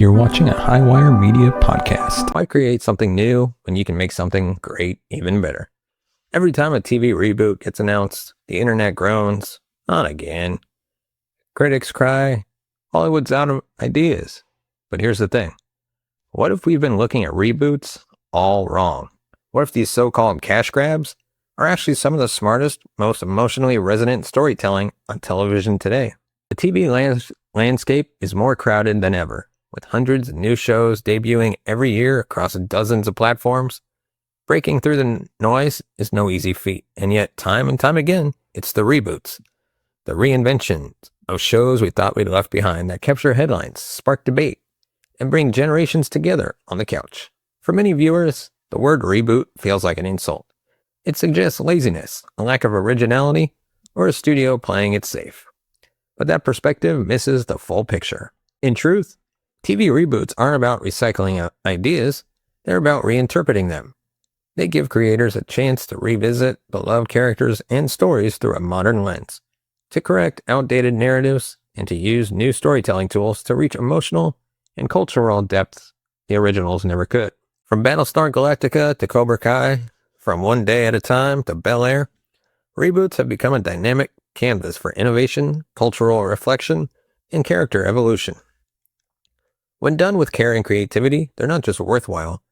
You're watching a Highwire Media podcast. Why create something new when you can make something great even better? Every time a TV reboot gets announced, the internet groans, not again. Critics cry, Hollywood's out of ideas. But here's the thing. What if we've been looking at reboots all wrong? What if these so-called cash grabs are actually some of the smartest, most emotionally resonant storytelling on television today? The TV landscape is more crowded than ever, with hundreds of new shows debuting every year across dozens of platforms. Breaking through the noise is no easy feat, and yet time and time again, it's the reboots, the reinventions of shows we thought we'd left behind that capture headlines, spark debate, and bring generations together on the couch. For many viewers, the word reboot feels like an insult. It suggests laziness, a lack of originality, or a studio playing it safe. But that perspective misses the full picture. In truth, TV reboots aren't about recycling ideas, they're about reinterpreting them. They give creators a chance to revisit beloved characters and stories through a modern lens, to correct outdated narratives, and to use new storytelling tools to reach emotional and cultural depths the originals never could. From Battlestar Galactica to Cobra Kai, from One Day at a Time to Bel-Air, reboots have become a dynamic canvas for innovation, cultural reflection, and character evolution. When done with care and creativity, they're not just worthwhile,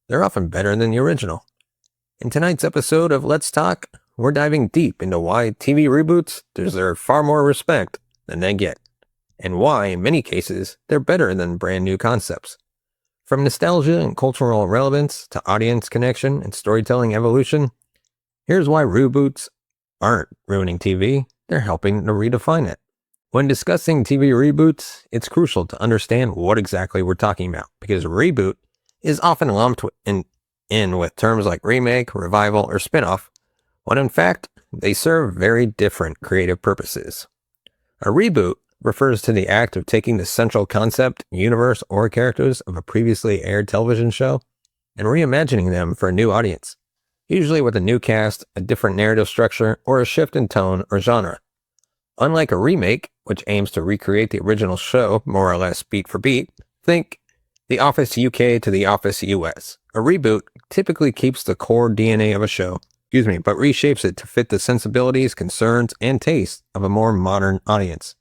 they're often better than the original. In tonight's episode of Let's Talk, we're diving deep into why TV reboots deserve far more respect than they get, and why, in many cases, they're better than brand new concepts. From nostalgia and cultural relevance to audience connection and storytelling evolution, here's why reboots aren't ruining TV, they're helping to redefine it. When discussing TV reboots, it's crucial to understand what exactly we're talking about, because reboot is often lumped in with terms like remake, revival, or spin-off, when in fact, they serve very different creative purposes. A reboot refers to the act of taking the central concept, universe, or characters of a previously aired television show and reimagining them for a new audience, usually with a new cast, a different narrative structure, or a shift in tone or genre. Unlike a remake, which aims to recreate the original show more or less beat for beat, think The Office UK to The Office US. A reboot typically keeps the core DNA of a show, but reshapes it to fit the sensibilities, concerns, and tastes of a more modern audience.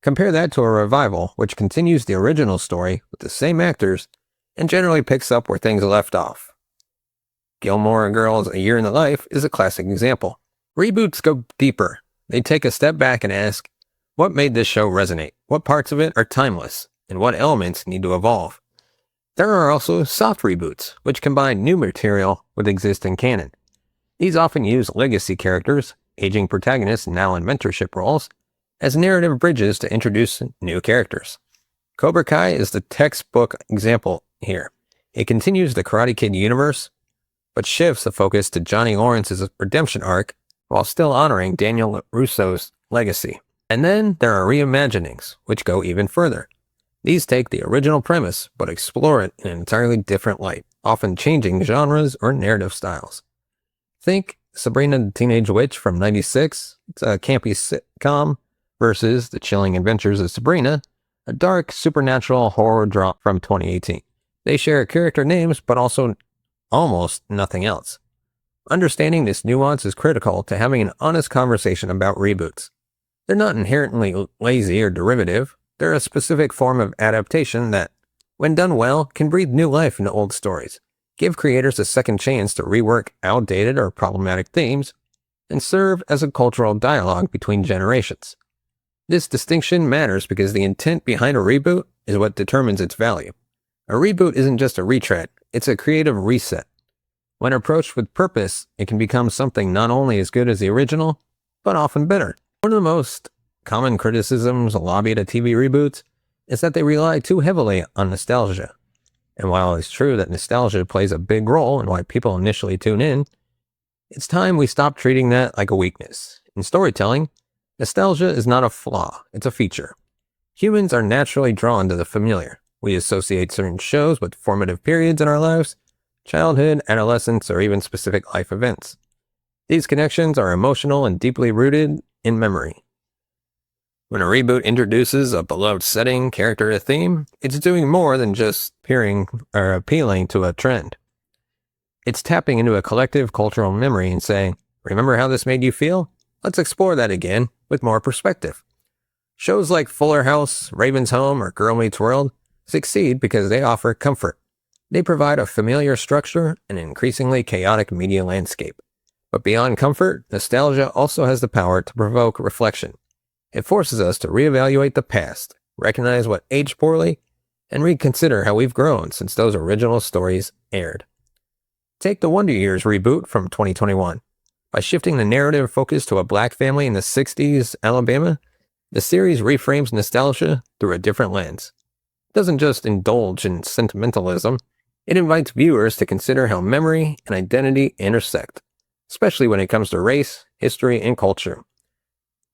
Compare that to a revival, which continues the original story with the same actors and generally picks up where things left off. Gilmore Girls: A Year in the Life is a classic example. Reboots go deeper. They take a step back and ask, what made this show resonate? What parts of it are timeless? And what elements need to evolve? There are also soft reboots, which combine new material with existing canon. These often use legacy characters, aging protagonists now in mentorship roles, as narrative bridges to introduce new characters. Cobra Kai is the textbook example here. It continues the Karate Kid universe, but shifts the focus to Johnny Lawrence's redemption arc while still honoring Daniel Russo's legacy. And then there are reimaginings, which go even further. These take the original premise, but explore it in an entirely different light, often changing genres or narrative styles. Think Sabrina the Teenage Witch from '96, it's a campy sitcom, versus The Chilling Adventures of Sabrina, a dark supernatural horror drama from 2018. They share character names, but also almost nothing else. Understanding this nuance is critical to having an honest conversation about reboots. They're not inherently lazy or derivative. They're a specific form of adaptation that, when done well, can breathe new life into old stories, give creators a second chance to rework outdated or problematic themes, and serve as a cultural dialogue between generations. This distinction matters because the intent behind a reboot is what determines its value. A reboot isn't just a retread, it's a creative reset. When approached with purpose, it can become something not only as good as the original, but often better. One of the most common criticisms lobbied at TV reboots is that they rely too heavily on nostalgia. And while it's true that nostalgia plays a big role in why people initially tune in, it's time we stop treating that like a weakness. In storytelling, nostalgia is not a flaw, it's a feature. Humans are naturally drawn to the familiar. We associate certain shows with formative periods in our lives, childhood, adolescence, or even specific life events. These connections are emotional and deeply rooted in memory. When a reboot introduces a beloved setting, character, or theme, it's doing more than just appealing to a trend. It's tapping into a collective cultural memory and saying, remember how this made you feel? Let's explore that again with more perspective. Shows like Fuller House, Raven's Home, or Girl Meets World succeed because they offer comfort. They provide a familiar structure and an increasingly chaotic media landscape. But beyond comfort, nostalgia also has the power to provoke reflection. It forces us to reevaluate the past, recognize what aged poorly, and reconsider how we've grown since those original stories aired. Take the Wonder Years reboot from 2021. By shifting the narrative focus to a black family in the 60s Alabama, the series reframes nostalgia through a different lens. It doesn't just indulge in sentimentalism, it invites viewers to consider how memory and identity intersect, especially when it comes to race, history, and culture.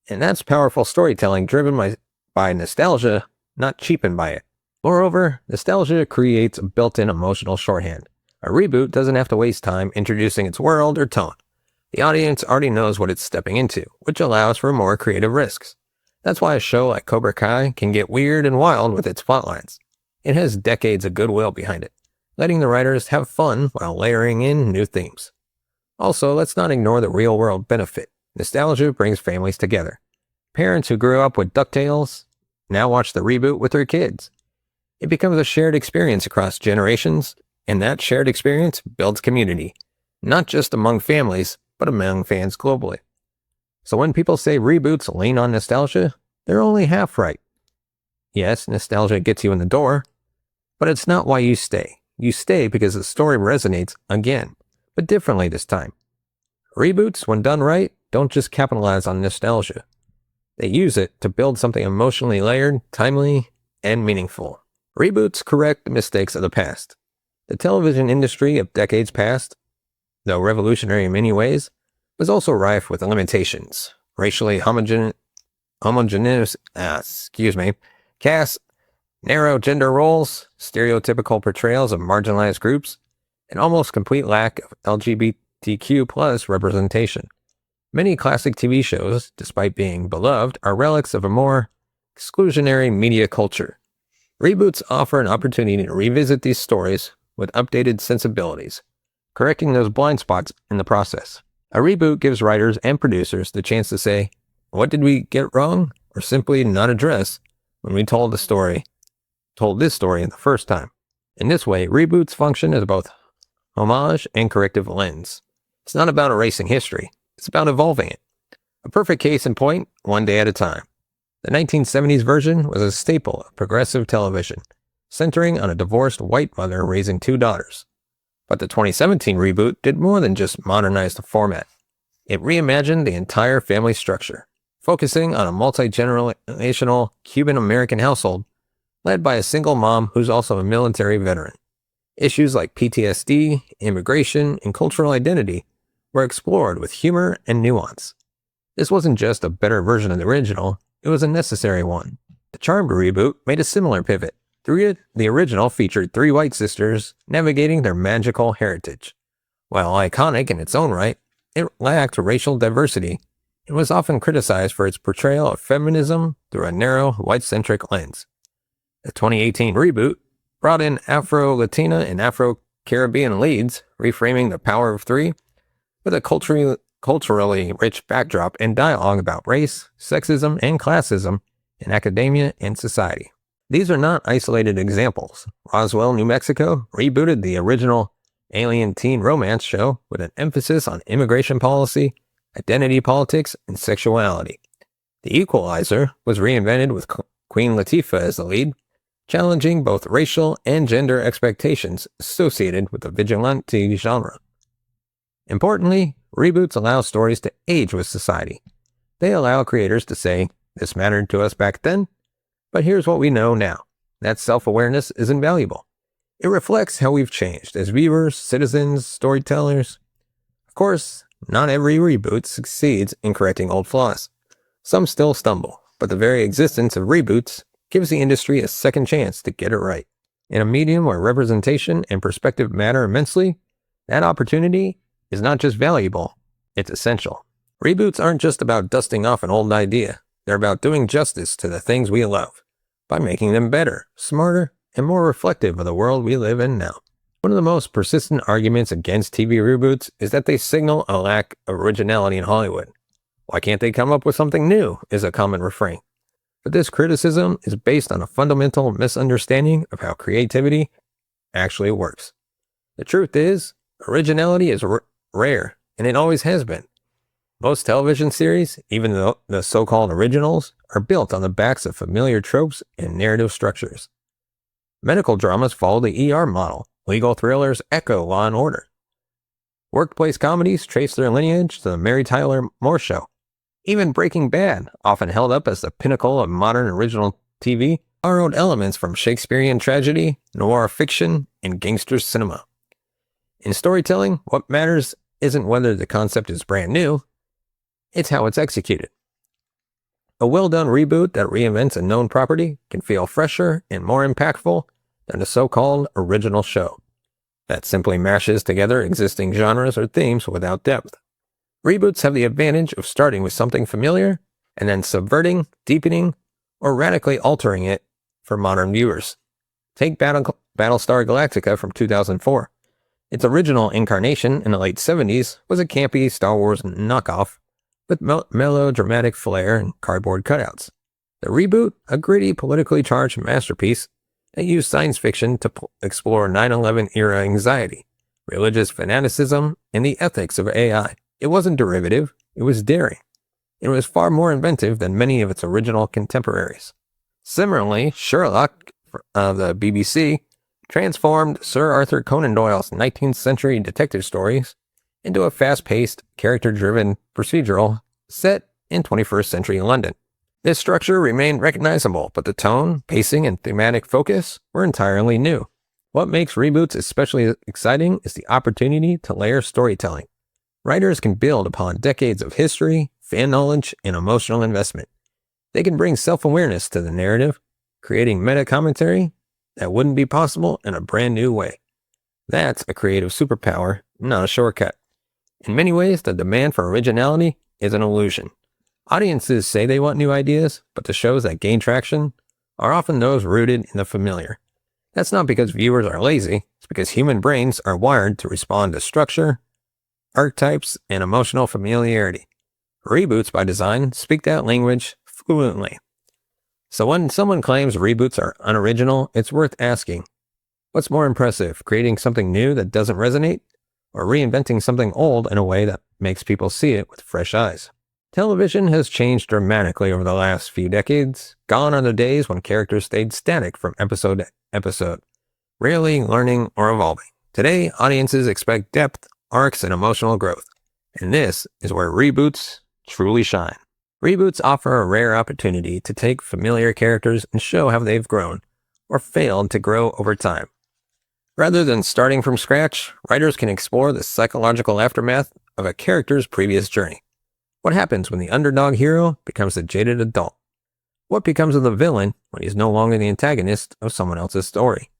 And that's powerful storytelling driven by nostalgia, not cheapened by it. Moreover, nostalgia creates a built-in emotional shorthand. A reboot doesn't have to waste time introducing its world or tone. The audience already knows what it's stepping into, which allows for more creative risks. That's why a show like Cobra Kai can get weird and wild with its plotlines. It has decades of goodwill behind it, letting the writers have fun while layering in new themes. Also, let's not ignore the real-world benefit. Nostalgia brings families together. Parents who grew up with DuckTales now watch the reboot with their kids. It becomes a shared experience across generations, and that shared experience builds community, not just among families, but among fans globally. So when people say reboots lean on nostalgia, they're only half right. Yes, nostalgia gets you in the door, but it's not why you stay. You stay because the story resonates again, but differently this time. Reboots, when done right, don't just capitalize on nostalgia. They use it to build something emotionally layered, timely, and meaningful. Reboots correct the mistakes of the past. The television industry of decades past, though revolutionary in many ways, was also rife with limitations. Racially homogeneous casts, narrow gender roles, stereotypical portrayals of marginalized groups, and almost complete lack of LGBTQ+ representation. Many classic TV shows, despite being beloved, are relics of a more exclusionary media culture. Reboots offer an opportunity to revisit these stories with updated sensibilities, correcting those blind spots in the process. A reboot gives writers and producers the chance to say, what did we get wrong? Or simply not address when we told this story the first time. In this way, reboots function as both homage and corrective lens. It's not about erasing history. It's about evolving it. A perfect case in point, One Day at a Time. The 1970s version was a staple of progressive television, centering on a divorced white mother raising two daughters. But the 2017 reboot did more than just modernize the format. It reimagined the entire family structure, focusing on a multi-generational Cuban-American household led by a single mom who's also a military veteran. Issues like PTSD, immigration, and cultural identity were explored with humor and nuance. This wasn't just a better version of the original, it was a necessary one. The Charmed reboot made a similar pivot. The original featured three white sisters navigating their magical heritage. While iconic in its own right, it lacked racial diversity and was often criticized for its portrayal of feminism through a narrow, white-centric lens. The 2018 reboot brought in Afro-Latina and Afro-Caribbean leads, reframing the power of three with a culturally rich backdrop and dialogue about race, sexism, and classism in academia and society. These are not isolated examples. Roswell, New Mexico rebooted the original alien teen romance show with an emphasis on immigration policy, identity politics, and sexuality. The Equalizer was reinvented with Queen Latifah as the lead, challenging both racial and gender expectations associated with the vigilante genre. Importantly, reboots allow stories to age with society. They allow creators to say, this mattered to us back then, but here's what we know now. That self-awareness is invaluable. It reflects how we've changed as viewers, citizens, storytellers. Of course, not every reboot succeeds in correcting old flaws. Some still stumble, but the very existence of reboots gives the industry a second chance to get it right. In a medium where representation and perspective matter immensely, that opportunity is not just valuable, it's essential. Reboots aren't just about dusting off an old idea. They're about doing justice to the things we love by making them better, smarter, and more reflective of the world we live in now. One of the most persistent arguments against TV reboots is that they signal a lack of originality in Hollywood. Why can't they come up with something new, is a common refrain. But this criticism is based on a fundamental misunderstanding of how creativity actually works. The truth is, originality is rare, and it always has been. Most television series, even the so-called originals, are built on the backs of familiar tropes and narrative structures. Medical dramas follow the ER model. Legal thrillers echo Law & Order. Workplace comedies trace their lineage to the Mary Tyler Moore Show. Even Breaking Bad, often held up as the pinnacle of modern original TV, borrowed elements from Shakespearean tragedy, noir fiction, and gangster cinema. In storytelling, what matters isn't whether the concept is brand new, it's how it's executed. A well-done reboot that reinvents a known property can feel fresher and more impactful than a so-called original show that simply mashes together existing genres or themes without depth. Reboots have the advantage of starting with something familiar and then subverting, deepening, or radically altering it for modern viewers. Take Battlestar Galactica from 2004. Its original incarnation in the late 70s was a campy Star Wars knockoff with melodramatic flair and cardboard cutouts. The reboot, a gritty, politically charged masterpiece that used science fiction to explore 9/11 era anxiety, religious fanaticism, and the ethics of AI. It wasn't derivative, it was daring. It was far more inventive than many of its original contemporaries. Similarly, Sherlock, of the BBC, transformed Sir Arthur Conan Doyle's 19th century detective stories into a fast-paced, character-driven procedural set in 21st century London. This structure remained recognizable, but the tone, pacing, and thematic focus were entirely new. What makes reboots especially exciting is the opportunity to layer storytelling. Writers can build upon decades of history, fan knowledge, and emotional investment. They can bring self-awareness to the narrative, creating meta-commentary that wouldn't be possible in a brand new way. That's a creative superpower, not a shortcut. In many ways, the demand for originality is an illusion. Audiences say they want new ideas, but the shows that gain traction are often those rooted in the familiar. That's not because viewers are lazy, it's because human brains are wired to respond to structure, archetypes, and emotional familiarity. Reboots, by design, speak that language fluently. So when someone claims reboots are unoriginal, it's worth asking, what's more impressive, creating something new that doesn't resonate, or reinventing something old in a way that makes people see it with fresh eyes? Television has changed dramatically over the last few decades. Gone are the days when characters stayed static from episode to episode, rarely learning or evolving. Today, audiences expect depth, arcs, and emotional growth. And this is where reboots truly shine. Reboots offer a rare opportunity to take familiar characters and show how they've grown, or failed to grow over time. Rather than starting from scratch, writers can explore the psychological aftermath of a character's previous journey. What happens when the underdog hero becomes a jaded adult? What becomes of the villain when he's no longer the antagonist of someone else's story?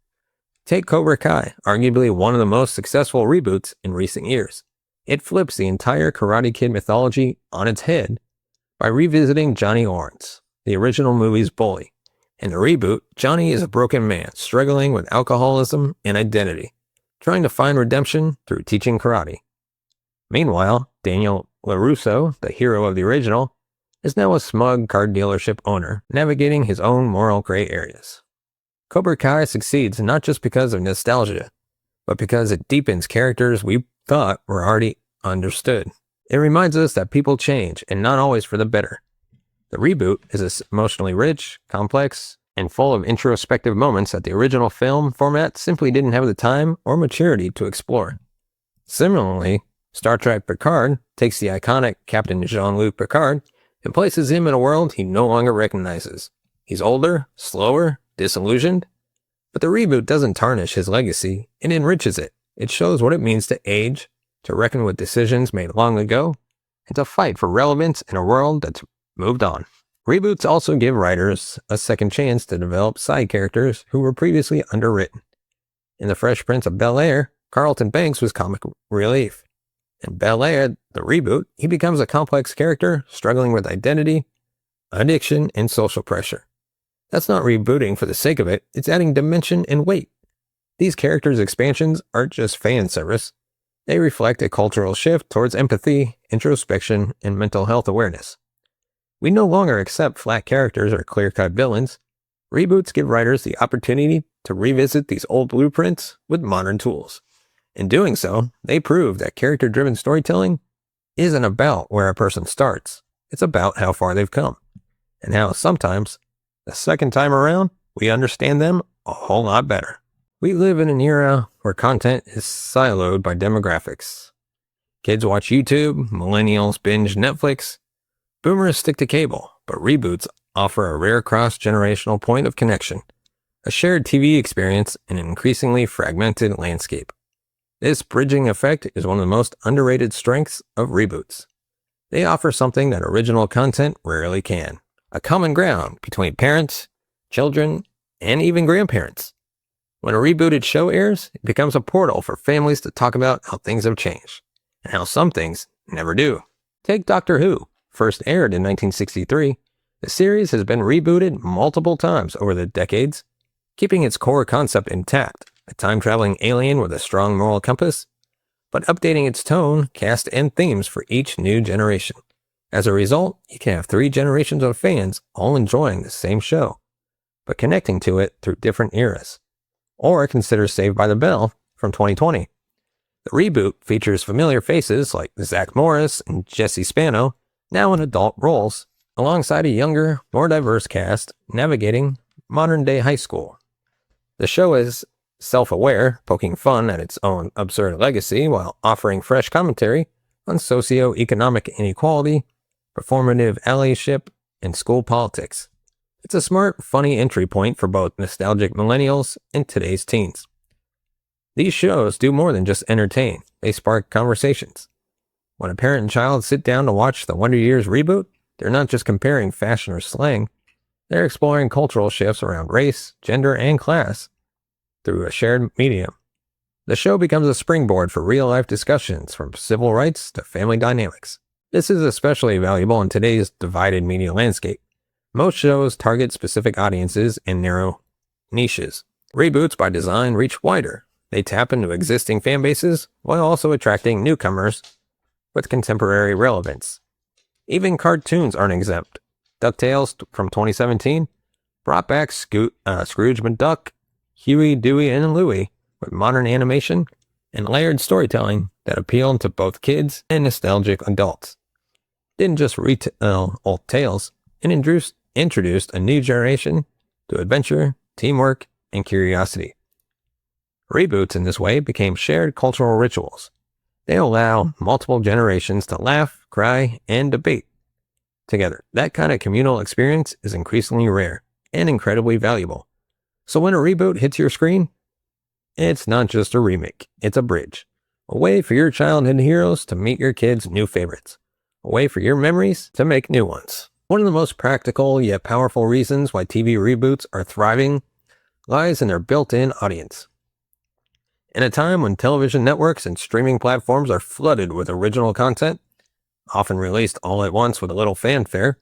Take Cobra Kai, arguably one of the most successful reboots in recent years. It flips the entire Karate Kid mythology on its head by revisiting Johnny Lawrence, the original movie's bully. In the reboot, Johnny is a broken man struggling with alcoholism and identity, trying to find redemption through teaching karate. Meanwhile, Daniel LaRusso, the hero of the original, is now a smug car dealership owner, navigating his own moral gray areas. Cobra Kai succeeds not just because of nostalgia, but because it deepens characters we thought were already understood. It reminds us that people change, and not always for the better. The reboot is emotionally rich, complex, and full of introspective moments that the original film format simply didn't have the time or maturity to explore. Similarly, Star Trek Picard takes the iconic Captain Jean-Luc Picard and places him in a world he no longer recognizes. He's older, slower, disillusioned, but the reboot doesn't tarnish his legacy, it enriches it. It shows what it means to age, to reckon with decisions made long ago, and to fight for relevance in a world that's moved on. Reboots also give writers a second chance to develop side characters who were previously underwritten. In The Fresh Prince of Bel-Air, Carlton Banks was comic relief. In Bel-Air, the reboot, he becomes a complex character struggling with identity, addiction, and social pressure. That's not rebooting for the sake of it, it's adding dimension and weight. These characters' expansions aren't just fan service. They reflect a cultural shift towards empathy, introspection, and mental health awareness. We no longer accept flat characters or clear-cut villains. Reboots give writers the opportunity to revisit these old blueprints with modern tools. In doing so, they prove that character-driven storytelling isn't about where a person starts. It's about how far they've come, and how sometimes, the second time around, we understand them a whole lot better. We live in an era where content is siloed by demographics. Kids watch YouTube, millennials binge Netflix, boomers stick to cable, but reboots offer a rare cross-generational point of connection, a shared TV experience in an increasingly fragmented landscape. This bridging effect is one of the most underrated strengths of reboots. They offer something that original content rarely can, a common ground between parents, children, and even grandparents. When a rebooted show airs, it becomes a portal for families to talk about how things have changed, and how some things never do. Take Doctor Who. First aired in 1963, the series has been rebooted multiple times over the decades, keeping its core concept intact, a time-traveling alien with a strong moral compass, but updating its tone, cast, and themes for each new generation. As a result, you can have 3 generations of fans all enjoying the same show, but connecting to it through different eras. Or consider Saved by the Bell from 2020. The reboot features familiar faces like Zach Morris and Jesse Spano, now in adult roles, alongside a younger, more diverse cast navigating modern-day high school. The show is self-aware, poking fun at its own absurd legacy while offering fresh commentary on socio-economic inequality, performative allyship, and school politics. It's a smart, funny entry point for both nostalgic millennials and today's teens. These shows do more than just entertain, they spark conversations. When a parent and child sit down to watch the Wonder Years reboot, they're not just comparing fashion or slang, they're exploring cultural shifts around race, gender, and class through a shared medium. The show becomes a springboard for real-life discussions from civil rights to family dynamics. This is especially valuable in today's divided media landscape. Most shows target specific audiences and narrow niches. Reboots by design reach wider. They tap into existing fan bases while also attracting newcomers with contemporary relevance. Even cartoons aren't exempt. DuckTales from 2017 brought back Scrooge McDuck, Huey, Dewey, and Louie with modern animation and layered storytelling that appealed to both kids and nostalgic adults. Didn't just retell old tales, it introduced a new generation to adventure, teamwork, and curiosity. Reboots in this way became shared cultural rituals. They allow multiple generations to laugh, cry, and debate together. That kind of communal experience is increasingly rare and incredibly valuable. So when a reboot hits your screen, it's not just a remake, it's a bridge. A way for your childhood heroes to meet your kids' new favorites. A way for your memories to make new ones. One of the most practical yet powerful reasons why TV reboots are thriving lies in their built-in audience. In a time when television networks and streaming platforms are flooded with original content, often released all at once with a little fanfare,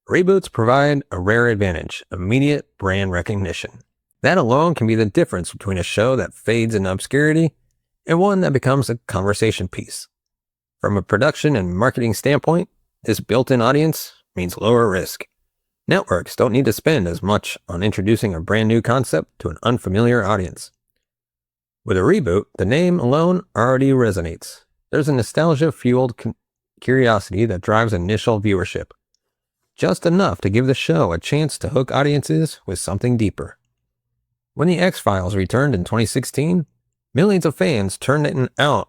reboots provide a rare advantage: immediate brand recognition. That alone can be the difference between a show that fades in obscurity and one that becomes a conversation piece. From a production and marketing standpoint, this built-in audience means lower risk. Networks don't need to spend as much on introducing a brand new concept to an unfamiliar audience. With a reboot, the name alone already resonates. There's a nostalgia-fueled curiosity that drives initial viewership, just enough to give the show a chance to hook audiences with something deeper. When The X-Files returned in 2016, millions of fans tuned in out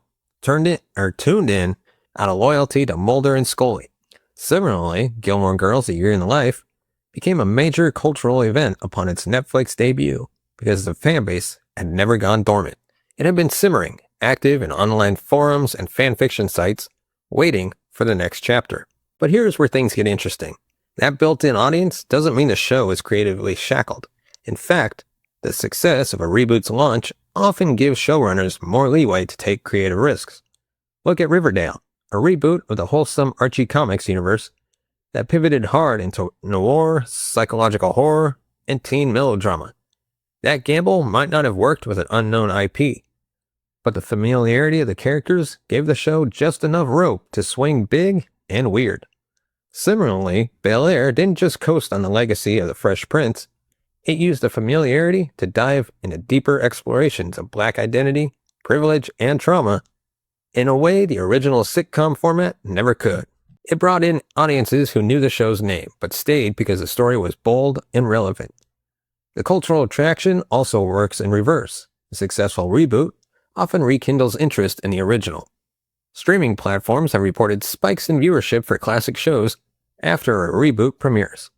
of loyalty to Mulder and Scully. Similarly, Gilmore Girls: A Year in the Life became a major cultural event upon its Netflix debut because the fan base had never gone dormant. It had been simmering, active in online forums and fanfiction sites, waiting for the next chapter. But here's where things get interesting. That built-in audience doesn't mean the show is creatively shackled. In fact, the success of a reboot's launch often gives showrunners more leeway to take creative risks. Look at Riverdale, a reboot of the wholesome Archie Comics universe that pivoted hard into noir, psychological horror, and teen melodrama. That gamble might not have worked with an unknown IP, but the familiarity of the characters gave the show just enough rope to swing big and weird. Similarly, Bel-Air didn't just coast on the legacy of the Fresh Prince, it used the familiarity to dive into deeper explorations of Black identity, privilege, and trauma in a way the original sitcom format never could. It brought in audiences who knew the show's name, but stayed because the story was bold and relevant. The cultural attraction also works in reverse. A successful reboot often rekindles interest in the original. Streaming platforms have reported spikes in viewership for classic shows after a reboot premieres.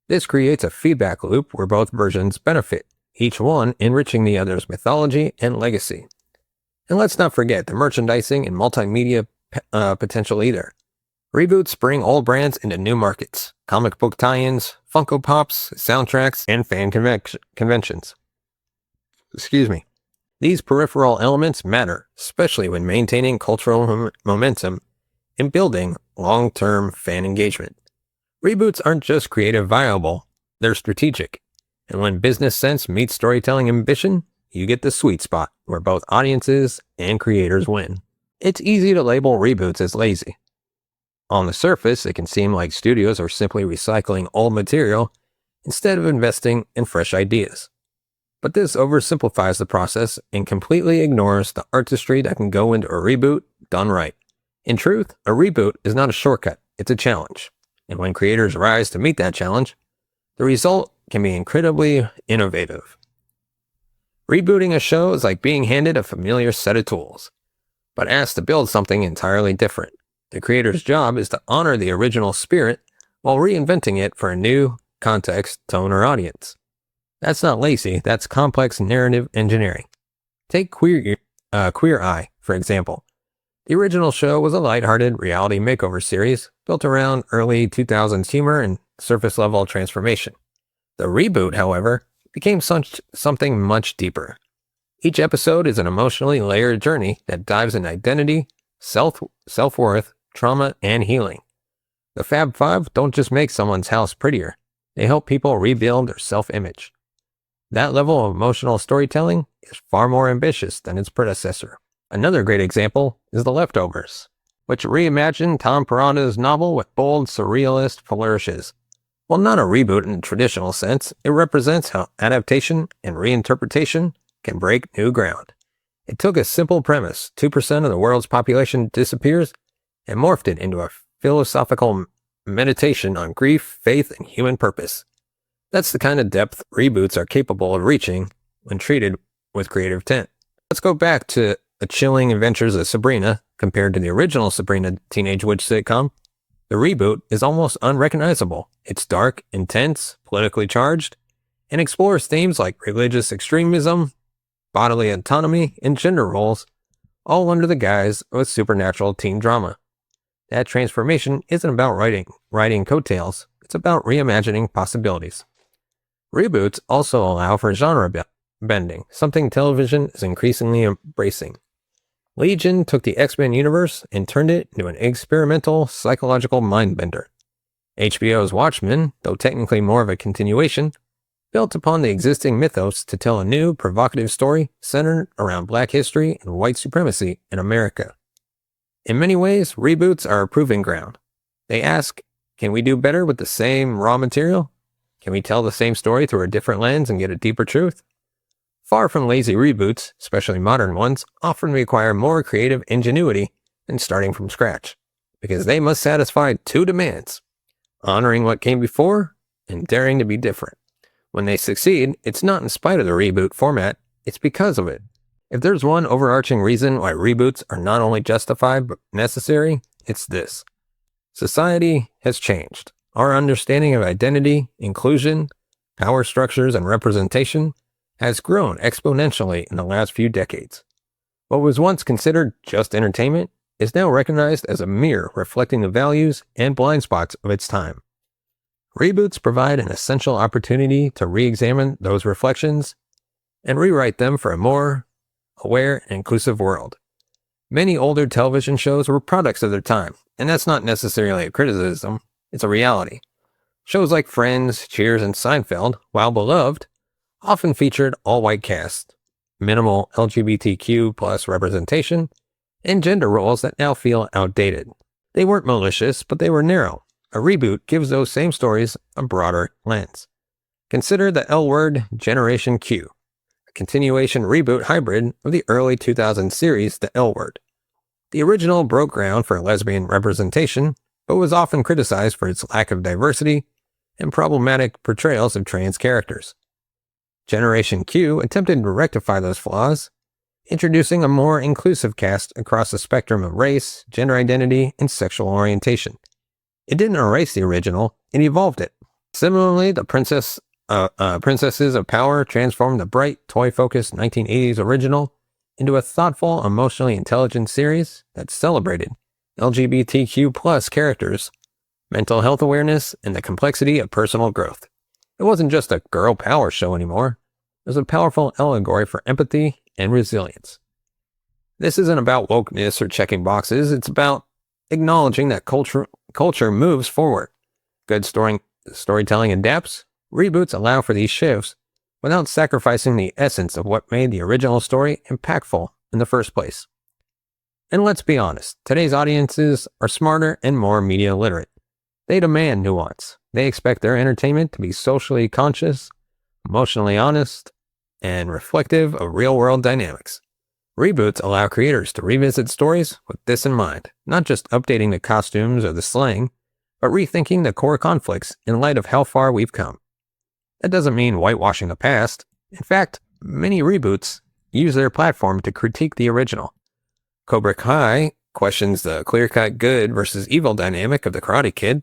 This creates a feedback loop where both versions benefit, each one enriching the other's mythology and legacy. And let's not forget the merchandising and multimedia potential either. Reboots bring old brands into new markets, comic book tie-ins, Funko Pops, soundtracks, and fan conventions. These peripheral elements matter, especially when maintaining cultural momentum and building long-term fan engagement. Reboots aren't just creative viable, they're strategic. And when business sense meets storytelling ambition, you get the sweet spot where both audiences and creators win. It's easy to label reboots as lazy. On the surface, it can seem like studios are simply recycling old material instead of investing in fresh ideas. But this oversimplifies the process and completely ignores the artistry that can go into a reboot done right. In truth, a reboot is not a shortcut, it's a challenge. And when creators rise to meet that challenge, the result can be incredibly innovative. Rebooting a show is like being handed a familiar set of tools, but asked to build something entirely different. The creator's job is to honor the original spirit while reinventing it for a new context, tone, or audience. That's not lazy, that's complex narrative engineering. Take Queer Eye, for example. The original show was a lighthearted reality makeover series built around early 2000s humor and surface-level transformation. The reboot, however, became something much deeper. Each episode is an emotionally layered journey that dives into identity, self-worth, trauma, and healing. The Fab Five don't just make someone's house prettier, they help people rebuild their self-image. That level of emotional storytelling is far more ambitious than its predecessor. Another great example is The Leftovers, which reimagined Tom Peranta's novel with bold, surrealist flourishes. While not a reboot in the traditional sense, it represents how adaptation and reinterpretation can break new ground. It took a simple premise, 2% of the world's population disappears, and morphed it into a philosophical meditation on grief, faith, and human purpose. That's the kind of depth reboots are capable of reaching when treated with creative intent. Let's go back to The Chilling Adventures of Sabrina. Compared to the original Sabrina teenage witch sitcom, the reboot is almost unrecognizable. It's dark, intense, politically charged, and explores themes like religious extremism, bodily autonomy, and gender roles, all under the guise of a supernatural teen drama. That transformation isn't about riding coattails, it's about reimagining possibilities. Reboots also allow for genre bending, something television is increasingly embracing. Legion took the X-Men universe and turned it into an experimental psychological mind-bender. HBO's Watchmen, though technically more of a continuation, built upon the existing mythos to tell a new, provocative story centered around Black history and white supremacy in America. In many ways, reboots are a proving ground. They ask, can we do better with the same raw material? Can we tell the same story through a different lens and get a deeper truth? Far from lazy reboots, especially modern ones, often require more creative ingenuity than starting from scratch, because they must satisfy two demands: honoring what came before and daring to be different. When they succeed, it's not in spite of the reboot format, it's because of it. If there's one overarching reason why reboots are not only justified but necessary, it's this. Society has changed. Our understanding of identity, inclusion, power structures, and representation has grown exponentially in the last few decades. What was once considered just entertainment is now recognized as a mirror reflecting the values and blind spots of its time. Reboots provide an essential opportunity to re-examine those reflections and rewrite them for a more aware and inclusive world. Many older television shows were products of their time, and that's not necessarily a criticism, It's a reality. Shows like Friends, Cheers, and Seinfeld, while beloved, often featured all-white cast, minimal LGBTQ plus representation, and gender roles that now feel outdated. They weren't malicious, but they were narrow. A reboot gives those same stories a broader lens. Consider the L Word Generation Q, a continuation reboot hybrid of the early 2000s series The L Word. The original broke ground for lesbian representation, but was often criticized for its lack of diversity and problematic portrayals of trans characters. Generation Q attempted to rectify those flaws, introducing a more inclusive cast across the spectrum of race, gender identity, and sexual orientation. It didn't erase the original, it evolved it. Similarly, the Princesses of Power transformed the bright, toy-focused 1980s original into a thoughtful, emotionally intelligent series that celebrated LGBTQ plus characters, mental health awareness, and the complexity of personal growth. It wasn't just a girl power show anymore. It was a powerful allegory for empathy and resilience. This isn't about wokeness or checking boxes. It's about acknowledging that culture moves forward. Good storytelling adapts. Reboots allow for these shifts without sacrificing the essence of what made the original story impactful in the first place. And let's be honest, today's audiences are smarter and more media literate. They demand nuance. They expect their entertainment to be socially conscious, emotionally honest, and reflective of real-world dynamics. Reboots allow creators to revisit stories with this in mind, not just updating the costumes or the slang, but rethinking the core conflicts in light of how far we've come. That doesn't mean whitewashing the past. In fact, many reboots use their platform to critique the original. Cobra Kai questions the clear-cut good versus evil dynamic of the Karate Kid.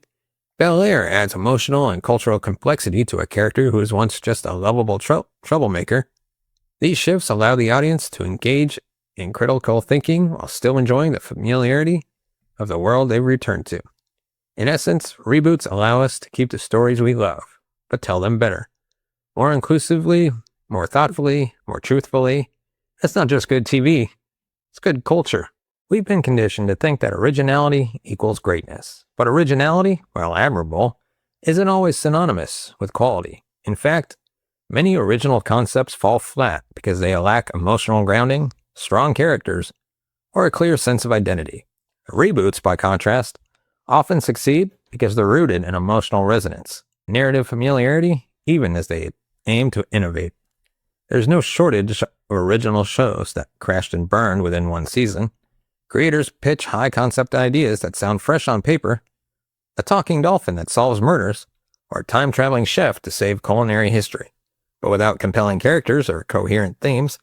Bel-Air adds emotional and cultural complexity to a character who was once just a lovable troublemaker. These shifts allow the audience to engage in critical thinking while still enjoying the familiarity of the world they return to. In essence, reboots allow us to keep the stories we love, but tell them better, more inclusively, more thoughtfully, more truthfully. That's not just good TV, it's good culture. We've been conditioned to think that originality equals greatness, but originality, while admirable, isn't always synonymous with quality. In fact, many original concepts fall flat because they lack emotional grounding, strong characters, or a clear sense of identity. Reboots, by contrast, often succeed because they're rooted in emotional resonance, narrative familiarity, even as they aim to innovate. There's no shortage of original shows that crashed and burned within one season. Creators pitch high-concept ideas that sound fresh on paper, a talking dolphin that solves murders, or a time-traveling chef to save culinary history. But without compelling characters or coherent themes,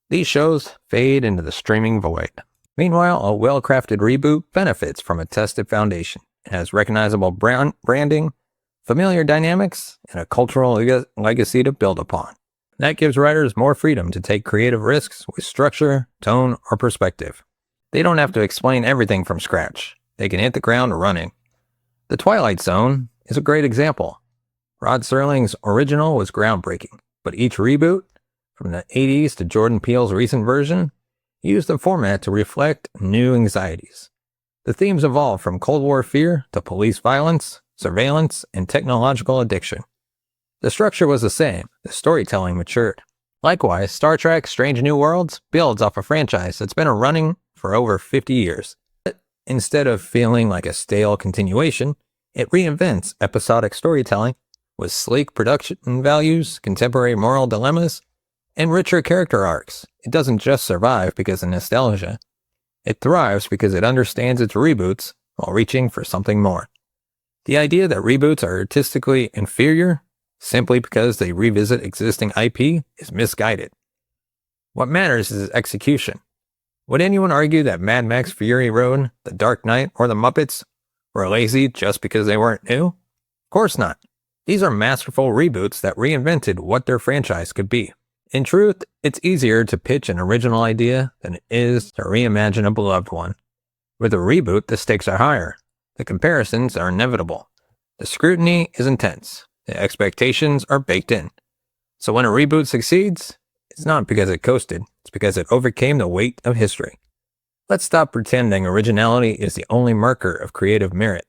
these shows fade into the streaming void. Meanwhile, a well-crafted reboot benefits from a tested foundation. It has recognizable branding, familiar dynamics, and a cultural legacy to build upon. That gives writers more freedom to take creative risks with structure, tone, or perspective. They don't have to explain everything from scratch. They can hit the ground running. The Twilight Zone is a great example. Rod Serling's original was groundbreaking, but each reboot, from the 80s to Jordan Peele's recent version, used the format to reflect new anxieties. The themes evolved from Cold War fear to police violence, surveillance, and technological addiction. The structure was the same, the storytelling matured. Likewise, Star Trek Strange New Worlds builds off a franchise that's been running for over 50 years. Instead of feeling like a stale continuation, it reinvents episodic storytelling with sleek production values, contemporary moral dilemmas, and richer character arcs. It doesn't just survive because of nostalgia. It thrives because it understands its reboots while reaching for something more. The idea that reboots are artistically inferior simply because they revisit existing IP is misguided. What matters is execution. Would anyone argue that Mad Max Fury Road, The Dark Knight, or The Muppets were lazy just because they weren't new? Of course not. These are masterful reboots that reinvented what their franchise could be. In truth, it's easier to pitch an original idea than it is to reimagine a beloved one. With a reboot, the stakes are higher. The comparisons are inevitable. The scrutiny is intense. The expectations are baked in. So when a reboot succeeds, it's not because it coasted, it's because it overcame the weight of history. Let's stop pretending originality is the only marker of creative merit.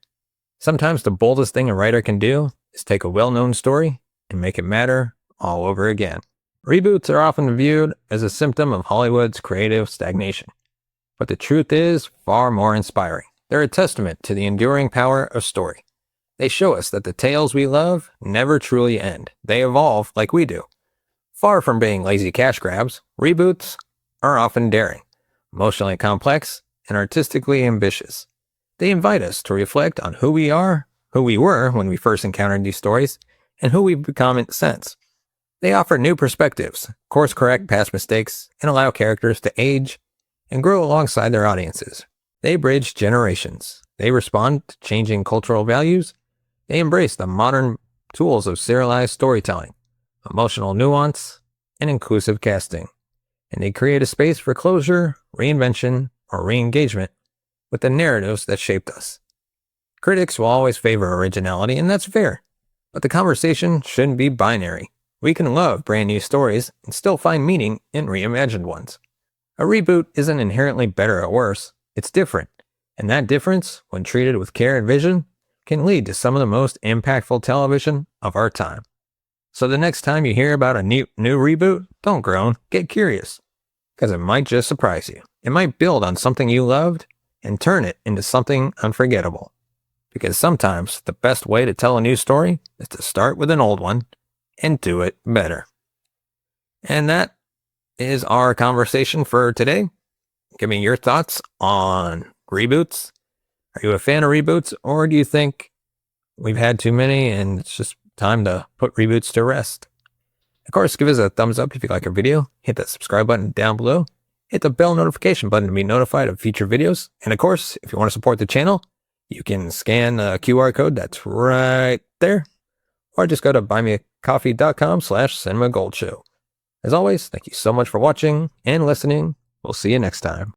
Sometimes the boldest thing a writer can do is take a well-known story and make it matter all over again. Reboots are often viewed as a symptom of Hollywood's creative stagnation, but the truth is far more inspiring. They're a testament to the enduring power of story. They show us that the tales we love never truly end. They evolve like we do. Far from being lazy cash grabs, reboots are often daring, emotionally complex, and artistically ambitious. They invite us to reflect on who we are, who we were when we first encountered these stories, and who we've become since. They offer new perspectives, course-correct past mistakes, and allow characters to age and grow alongside their audiences. They bridge generations. They respond to changing cultural values. They embrace the modern tools of serialized storytelling, emotional nuance, and inclusive casting. And they create a space for closure, reinvention, or re-engagement with the narratives that shaped us. Critics will always favor originality, and that's fair. But the conversation shouldn't be binary. We can love brand new stories and still find meaning in reimagined ones. A reboot isn't inherently better or worse, it's different. And that difference, when treated with care and vision, can lead to some of the most impactful television of our time. So the next time you hear about a new reboot, don't groan, get curious. Because it might just surprise you. It might build on something you loved and turn it into something unforgettable. Because sometimes the best way to tell a new story is to start with an old one and do it better. And that is our conversation for today. Give me your thoughts on reboots. Are you a fan of reboots, or do you think we've had too many and it's just time to put reboots to rest? Of course, give us a thumbs up if you like our video. Hit that subscribe button down below. Hit the bell notification button to be notified of future videos. And of course, if you want to support the channel, you can scan the QR code that's right there, or just go to buymeacoffee.com/cinemagoldshow. As always, thank you so much for watching and listening. We'll see you next time.